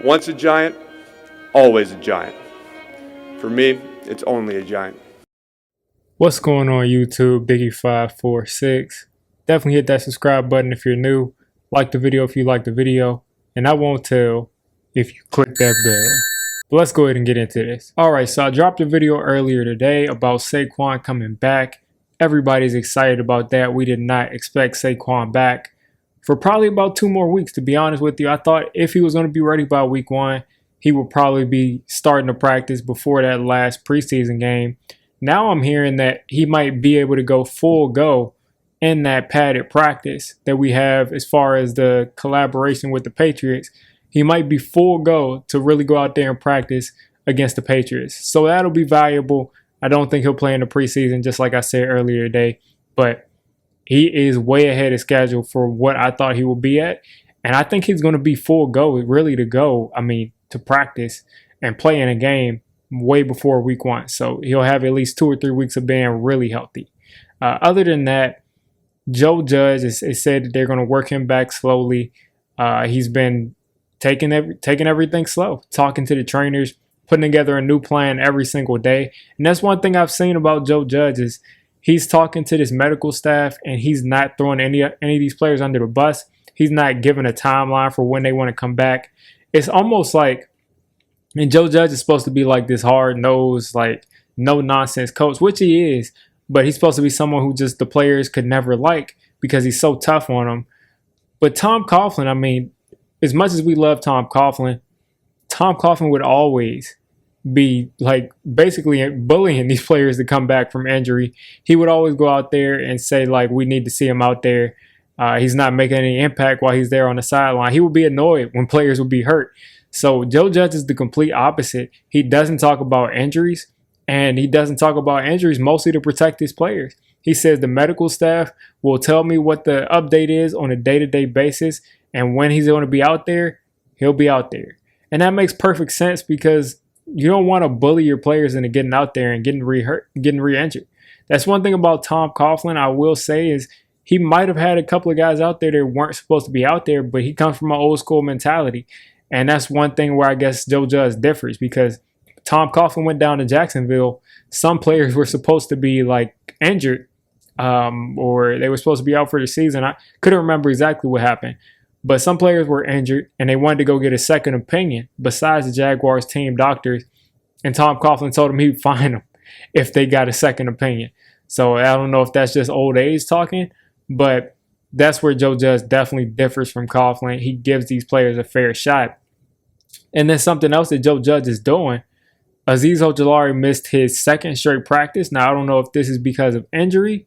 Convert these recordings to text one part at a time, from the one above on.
Once a giant, always a giant. For me, it's only a giant. What's going on YouTube? Biggie546. Definitely hit that subscribe button if you're new. Like the video if you like the video. And I won't tell if you click that bell. But let's go ahead and get into this. Alright, so I dropped a video earlier today about Saquon coming back. Everybody's excited about that. We did not expect Saquon back for probably about 2 more weeks, to be honest with you. I thought if he was going to be ready by week 1, he would probably be starting to practice before that last preseason game. Now I'm hearing that he might be able to go full go in that padded practice that we have as far as the collaboration with the Patriots. He might be full go to really go out there and practice against the Patriots. So that'll be valuable. I don't think he'll play in the preseason, just like I said earlier today. But he is way ahead of schedule for what I thought he would be at. And I think he's going to be full go, really to go, to practice and play in a game way before week 1. So he'll have at least 2 or 3 weeks of being really healthy. Other than that, Joe Judge has said that they're going to work him back slowly. He's been taking everything slow, talking to the trainers, putting together a new plan every single day. And that's one thing I've seen about Joe Judge is he's talking to this medical staff and he's not throwing any of these players under the bus. He's not giving a timeline for when they want to come back. It's almost like, and Joe Judge is supposed to be like this hard-nosed, like no-nonsense coach, which he is, but he's supposed to be someone who just the players could never like because he's so tough on them. But Tom Coughlin, as much as we love Tom Coughlin would always be like basically bullying these players to come back from injury. He would always go out there and say, like, we need to see him out there. He's not making any impact while he's there on the sideline. He would be annoyed when players would be hurt. So Joe Judge is the complete opposite. He doesn't talk about injuries, and he doesn't talk about injuries mostly to protect his players. He says the medical staff will tell me what the update is on a day-to-day basis, and when he's going to be out there, he'll be out there. And that makes perfect sense because you don't want to bully your players into getting out there and getting re-injured. That's one thing about Tom Coughlin I will say is he might have had a couple of guys out there that weren't supposed to be out there, but he comes from an old school mentality. And that's one thing where I guess Joe Judge differs because Tom Coughlin went down to Jacksonville. Some players were supposed to be like injured or they were supposed to be out for the season. I couldn't remember exactly what happened, but some players were injured and they wanted to go get a second opinion besides the Jaguars team doctors. And Tom Coughlin told them he'd fine them if they got a second opinion. So I don't know if that's just old age talking, but that's where Joe Judge definitely differs from Coughlin. He gives these players a fair shot. And then something else that Joe Judge is doing, Azeez Ojulari missed his second straight practice. Now, I don't know if this is because of injury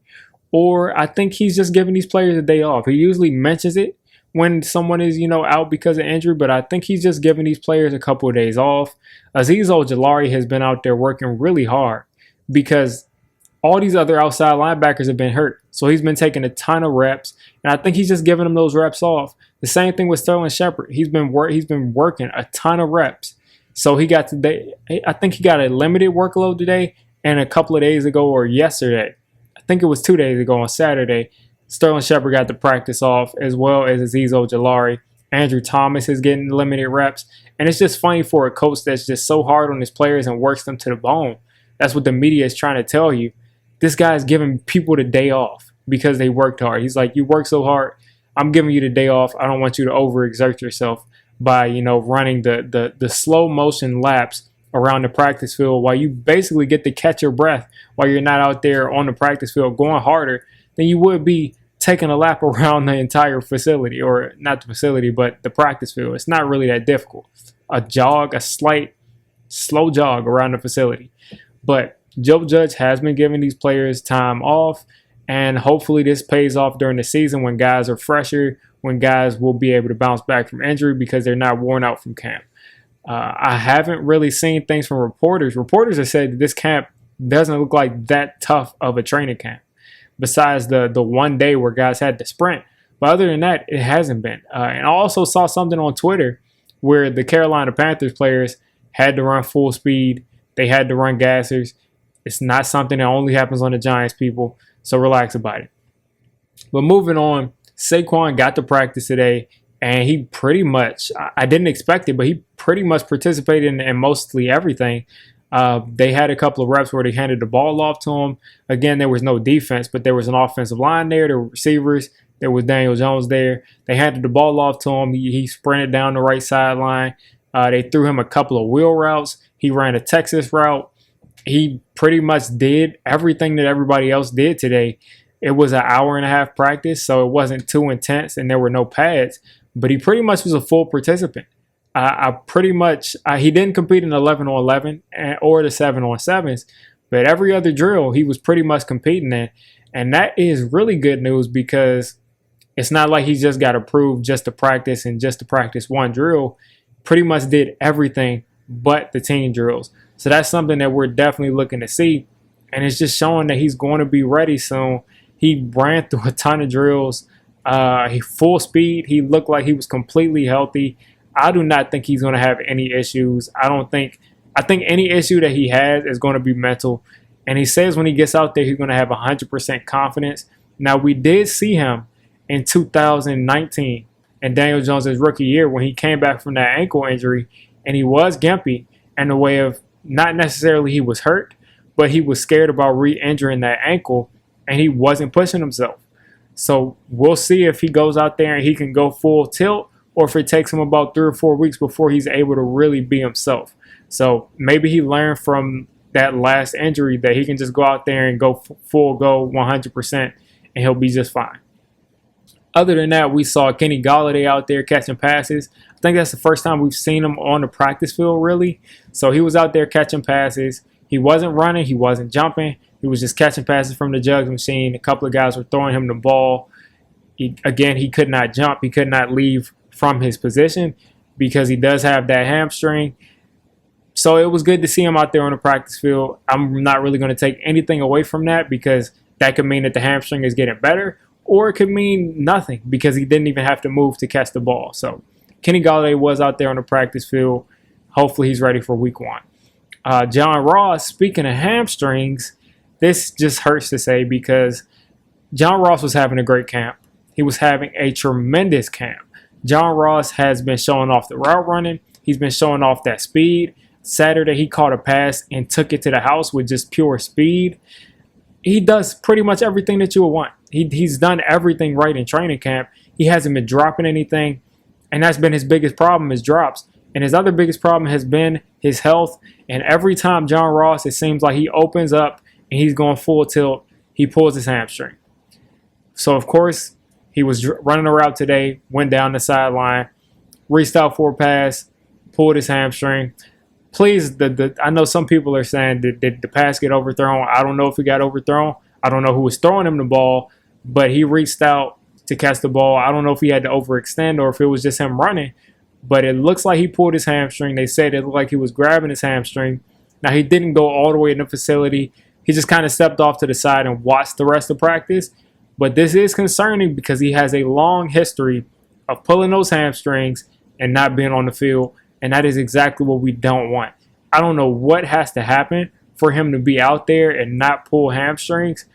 or I think he's just giving these players a day off. He usually mentions it when someone is, out because of injury, but I think he's just giving these players a couple of days off. Azeez Ojulari has been out there working really hard because all these other outside linebackers have been hurt. So he's been taking a ton of reps, and I think he's just giving them those reps off. The same thing with Sterling Shepard. He's been working a ton of reps. So he got today. I think he got a limited workload today, and a couple of days ago or yesterday, I think it was 2 days ago on Saturday, Sterling Shepard got the practice off as well as Azeez Ojulari. Andrew Thomas is getting limited reps, and it's just funny for a coach that's just so hard on his players and works them to the bone. That's what the media is trying to tell you. This guy is giving people the day off because they worked hard. He's like, you work so hard, I'm giving you the day off. I don't want you to overexert yourself by, running the slow motion laps around the practice field while you basically get to catch your breath while you're not out there on the practice field going harder than you would be taking a lap around the entire facility, or not the facility, but the practice field. It's not really that difficult. A slight slow jog around the facility. But Joe Judge has been giving these players time off, and hopefully this pays off during the season when guys are fresher, when guys will be able to bounce back from injury because they're not worn out from camp. I haven't really seen things from reporters. Reporters have said that this camp doesn't look like that tough of a training camp, besides the one day where guys had to sprint. But other than that, it hasn't been. And I also saw something on Twitter where the Carolina Panthers players had to run full speed. They had to run gassers. It's not something that only happens on the Giants, people. So relax about it. But moving on, Saquon got to practice today. and he pretty much, I didn't expect it, but he pretty much participated in mostly everything. They had a couple of reps where they handed the ball off to him. Again, there was no defense, but there was an offensive line there. There were receivers. There was Daniel Jones there. They handed the ball off to him. He sprinted down the right sideline. They threw him a couple of wheel routes. He ran a Texas route. He pretty much did everything that everybody else did today. It was an hour and a half practice, so it wasn't too intense, and there were no pads. But he pretty much was a full participant. He didn't compete in 11 on 11 or the 7 on 7s, but every other drill he was pretty much competing in. And that is really good news because it's not like he just got approved just to practice and just to practice one drill. Pretty much did everything but the team drills. So that's something that we're definitely looking to see. And it's just showing that he's going to be ready soon. He ran through a ton of drills. He full speed. He looked like he was completely healthy. I do not think he's going to have any issues. I think any issue that he has is going to be mental. And he says when he gets out there, he's going to have 100% confidence. Now, we did see him in 2019 in Daniel Jones' rookie year when he came back from that ankle injury, and he was gimpy in the way of not necessarily he was hurt, but he was scared about re-injuring that ankle, and he wasn't pushing himself. So we'll see if he goes out there and he can go full tilt, or if it takes him about 3 or 4 weeks before he's able to really be himself. So maybe he learned from that last injury that he can just go out there and go full go 100%, and he'll be just fine. Other than that, we saw Kenny Golladay out there catching passes. I think that's the first time we've seen him on the practice field, really. So he was out there catching passes. He wasn't running. He wasn't jumping. He was just catching passes from the jugs machine. A couple of guys were throwing him the ball. He could not jump. He could not leave from his position because he does have that hamstring. So it was good to see him out there on the practice field. I'm not really going to take anything away from that because that could mean that the hamstring is getting better, or it could mean nothing because he didn't even have to move to catch the ball. So Kenny Golladay was out there on the practice field. Hopefully he's ready for week 1. John Ross, speaking of hamstrings, this just hurts to say because John Ross was having a great camp. He was having a tremendous camp. John Ross has been showing off the route running. He's been showing off that speed. Saturday, he caught a pass and took it to the house with just pure speed. He does pretty much everything that you would want. He's done everything right in training camp. He hasn't been dropping anything, and that's been his biggest problem is drops. And his other biggest problem has been his health. And every time John Ross, it seems like he opens up and he's going full tilt, he pulls his hamstring. So, of course, he was running a route today, went down the sideline, reached out for a pass, pulled his hamstring. Please, I know some people are saying, did the pass get overthrown? I don't know if it got overthrown. I don't know who was throwing him the ball, but he reached out to catch the ball. I don't know if he had to overextend or if it was just him running, but it looks like he pulled his hamstring. They said it looked like he was grabbing his hamstring. Now, he didn't go all the way in the facility. He just kind of stepped off to the side and watched the rest of practice. But this is concerning because he has a long history of pulling those hamstrings and not being on the field. And that is exactly what we don't want. I don't know what has to happen for him to be out there and not pull hamstrings,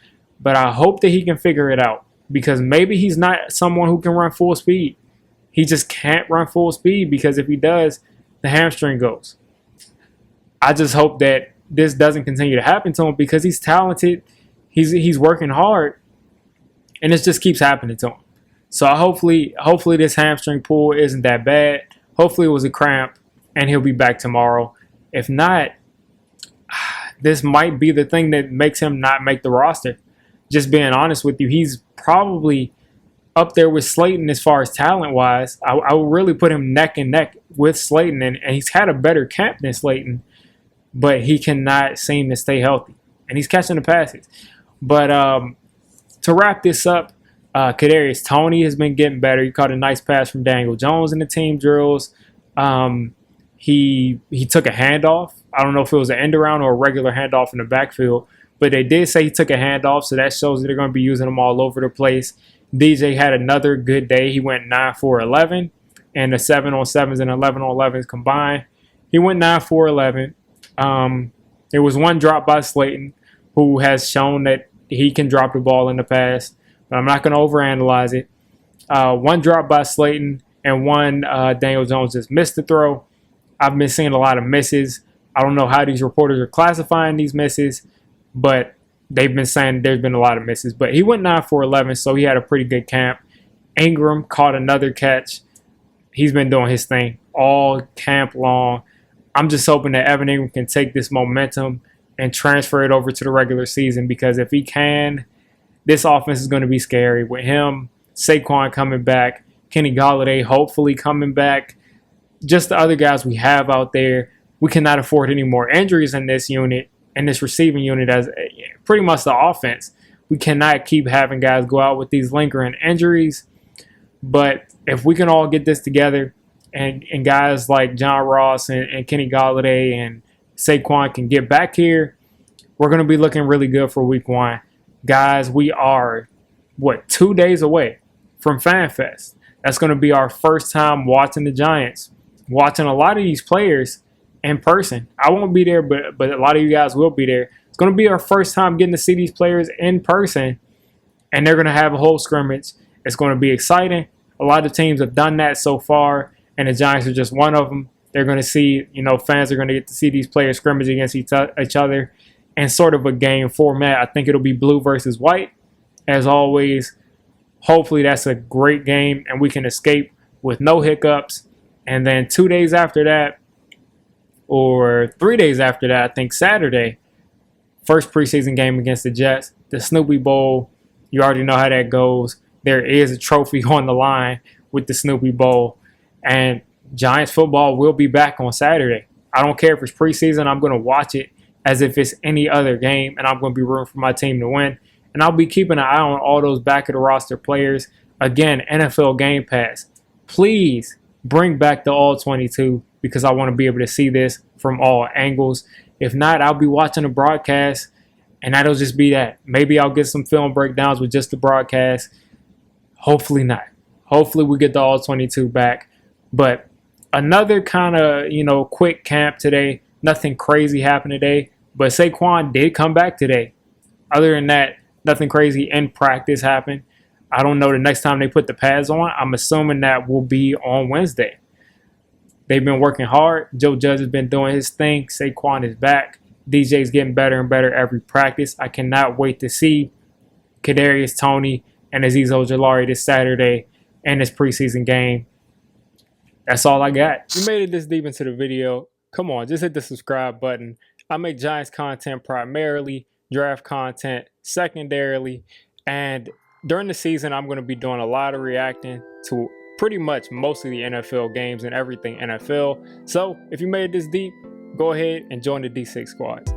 but I hope that he can figure it out because maybe he's not someone who can run full speed. He just can't run full speed because if he does, the hamstring goes. I just hope that this doesn't continue to happen to him because he's talented. He's working hard, and it just keeps happening to him. So hopefully this hamstring pull isn't that bad. Hopefully it was a cramp, and he'll be back tomorrow. If not, this might be the thing that makes him not make the roster. Just being honest with you, he's probably up there with Slayton as far as talent-wise. I would really put him neck and neck with Slayton, and he's had a better camp than Slayton, but he cannot seem to stay healthy, and he's catching the passes. But to wrap this up, Kadarius Toney has been getting better. He caught a nice pass from Daniel Jones in the team drills. He took a handoff. I don't know if it was an end around or a regular handoff in the backfield, but they did say he took a handoff, so that shows that they're going to be using him all over the place. DJ had another good day. He went 9 for 11, and the 7 on 7s and 11 on 11s combined. He went 9 for 11. There was one drop by Slayton, who has shown that he can drop the ball in the past, but I'm not going to overanalyze it. One drop by Slayton. and one Daniel Jones just missed the throw. I've been seeing a lot of misses. I don't know how these reporters are classifying these misses, but they've been saying there's been a lot of misses. But he went 9 for 11, so he had a pretty good camp. Ingram caught another catch. He's been doing his thing all camp long. I'm just hoping that Evan Ingram can take this momentum and transfer it over to the regular season, because if he can, this offense is going to be scary with him, Saquon coming back, Kenny Golladay hopefully coming back, just the other guys we have out there. We cannot afford any more injuries in this unit, in this receiving unit, as pretty much the offense. We cannot keep having guys go out with these lingering injuries. But if we can all get this together, and guys like John Ross and Kenny Golladay and Saquon can get back here, we're going to be looking really good for week 1. Guys, we are, 2 days away from FanFest. That's going to be our first time watching the Giants, watching a lot of these players in person. I won't be there, but a lot of you guys will be there. It's going to be our first time getting to see these players in person, and they're going to have a whole scrimmage. It's going to be exciting. A lot of teams have done that so far, and the Giants are just one of them. They're going to see, fans are going to get to see these players scrimmage against each other in sort of a game format. I think it'll be blue versus white, as always. Hopefully that's a great game, and we can escape with no hiccups. And then 2 days after that, or 3 days after that, I think Saturday, first preseason game against the Jets, the Snoopy Bowl. You already know how that goes. There is a trophy on the line with the Snoopy Bowl. And Giants football will be back on Saturday. I don't care if it's preseason. I'm going to watch it as if it's any other game, and I'm going to be rooting for my team to win. And I'll be keeping an eye on all those back-of-the-roster players. Again, NFL Game Pass. Please bring back the All-22, because I want to be able to see this from all angles. If not, I'll be watching the broadcast, and that'll just be that. Maybe I'll get some film breakdowns with just the broadcast. Hopefully not. Hopefully we get the All-22 back. But another kind of, quick camp today. Nothing crazy happened today. But Saquon did come back today. Other than that, nothing crazy in practice happened. I don't know the next time they put the pads on. I'm assuming that will be on Wednesday. They've been working hard. Joe Judge has been doing his thing. Saquon is back. DJ's getting better and better every practice. I cannot wait to see Kadarius Toney and Azeez Ojulari this Saturday in this preseason game. That's all I got. You made it this deep into the video. Come on, just hit the subscribe button. I make Giants content primarily, draft content secondarily, and during the season, I'm going to be doing a lot of reacting to pretty much most of the NFL games and everything NFL. So if you made it this deep, go ahead and join the D6 squad.